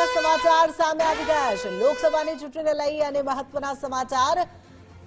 મહત્વના સમાચાર સામે આવી ગયા છે। લોકસભાની ચૂંટણીને લઈ અને મહત્વના સમાચાર।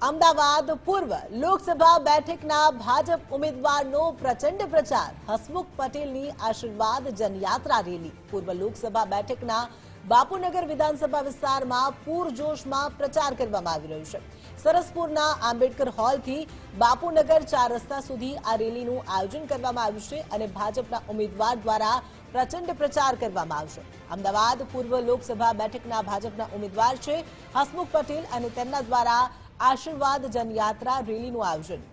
અમદાવાદ પૂર્વ લોકસભા બેઠકના ભાજપ ઉમેદવારનો પ્રચંડ પ્રચાર। હસમુખ પટેલની આશીર્વાદ જનયાત્રા રેલી। પૂર્વ લોકસભા બેઠકના બાપુનગર વિધાનસભા વિસ્તારમાં પૂરજોશમાં પ્રચાર કરવામાં આવી રહ્યો છે। સરસપુરના આંબેડકર હોલથી બાપુનગર 4 રસ્તા સુધી આ રેલીનું આયોજન કરવામાં આવ્યું છે અને ભાજપના ઉમેદવાર દ્વારા પ્રચંડ પ્રચાર કરવામાં આવશે। અમદાવાદ પૂર્વ લોકસભા બેઠકના ભાજપના ઉમેદવાર છે હસમુખ પટેલ અને તેમના દ્વારા આશીર્વાદ જનયાત્રા રેલીનું આયોજન।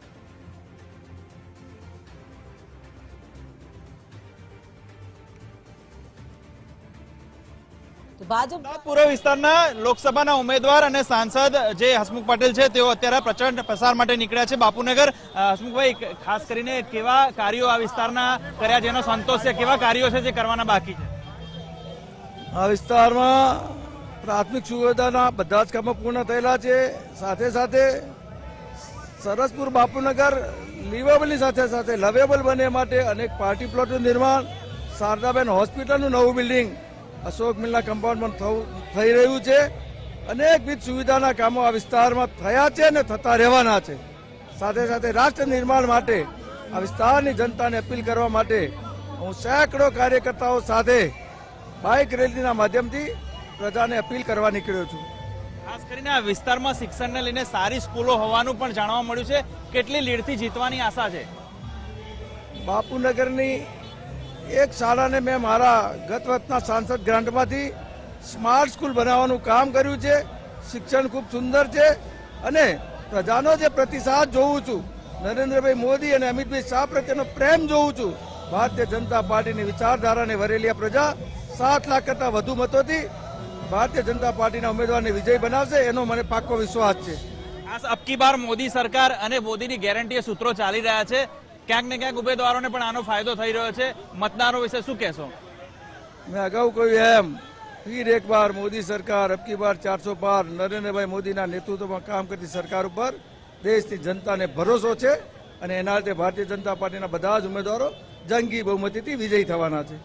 ભાજપ પૂર્વ વિસ્તારના લોકસભાના ઉમેદવાર અને સાંસદ જે હસમુખ પટેલ છે તેઓ અત્યારે પ્રચંડ પ્રસાર માટે નીકળ્યા છે બાપુનગર। હસમુખભાઈ, ખાસ કરીને કેવા કાર્યો આ વિસ્તારના કર્યા જેનો સંતોષ છે, કેવા કાર્યો છે જે કરવાના બાકી છે? આ વિસ્તારમાં પ્રાથમિક સુવિધાના બધા જ કામો પૂર્ણ થયેલા છે। સાથે સાથે સરસપુર બાપુનગર લીવેબલની સાથે સાથે લવેબલ બને માટે અનેક પાર્ટી પ્લોટનું નિર્માણ, શારદાબેન હોસ્પિટલનું નવું બિલ્ડિંગ, અશોક મિલના કમ્પાઉન્ડમાં થઈ રહ્યું છે। અનેકવિધ સુવિધાના કામો આ વિસ્તારમાં થયા છે અને થતા રહેવાના છે। સાથે સાથે રાષ્ટ્ર નિર્માણ માટે આ વિસ્તારની જનતાને અપીલ કરવા માટે હું સેંકડો કાર્યકર્તાઓ સાથે બાઇક રેલીના માધ્યમથી પ્રજાને અપીલ કરવા નીકળ્યો છું। ખાસ કરીને આ વિસ્તારમાં શિક્ષણને લઈને સારી સ્કૂલો હોવાનું પણ જાણવા મળ્યું છે। કેટલી લીડથી જીતવાની આશા છે? બાપુનગરની એક શાળાને મેં મારા ગત વખતના સાંસદ ગ્રાન્ટમાંથી સ્માર્ટ સ્કૂલ બનાવવાનું કામ કર્યું છે। શિક્ષણ ખૂબ સુંદર છે અને પ્રજાનો જે પ્રતિસાદ જોઉં છું, નરેન્દ્રભાઈ મોદી અને અમિતભાઈ શાહ પ્રત્યેનો પ્રેમ જોઉં છું। ભારતીય જનતા પાર્ટીની વિચારધારાને વરેલી પ્રજા 7 લાખ કરતાં વધુ મતોથી ભારતીય જનતા પાર્ટીના ઉમેદવારને વિજય બનાવશે, એનો મને પાક્કો વિશ્વાસ છે। આ અબકી બાર મોદી સરકાર અને મોદીની ગેરંટી સૂત્રો ચાલી રહ્યા છે। ક્યાંક ને ક્યાંક ઉમેદવારોને પણ આનો ફાયદો થઈ રહ્યો છે। મતદારો વિશે શું કહેશો? મેં અગાઉ કહ્યું એમ ફિર એક બાર મોદી સરકાર, અબકી બાર 400 પાર, નરેન્દ્રભાઈ મોદીના નેતૃત્વમાં કામ કરતી સરકાર ઉપર દેશની જનતાને ભરોસો છે અને એના લીધે ભારતીય જનતા પાર્ટીના બધા જ ઉમેદવારો જંગી બહુમતીથી વિજયી થવાના છે।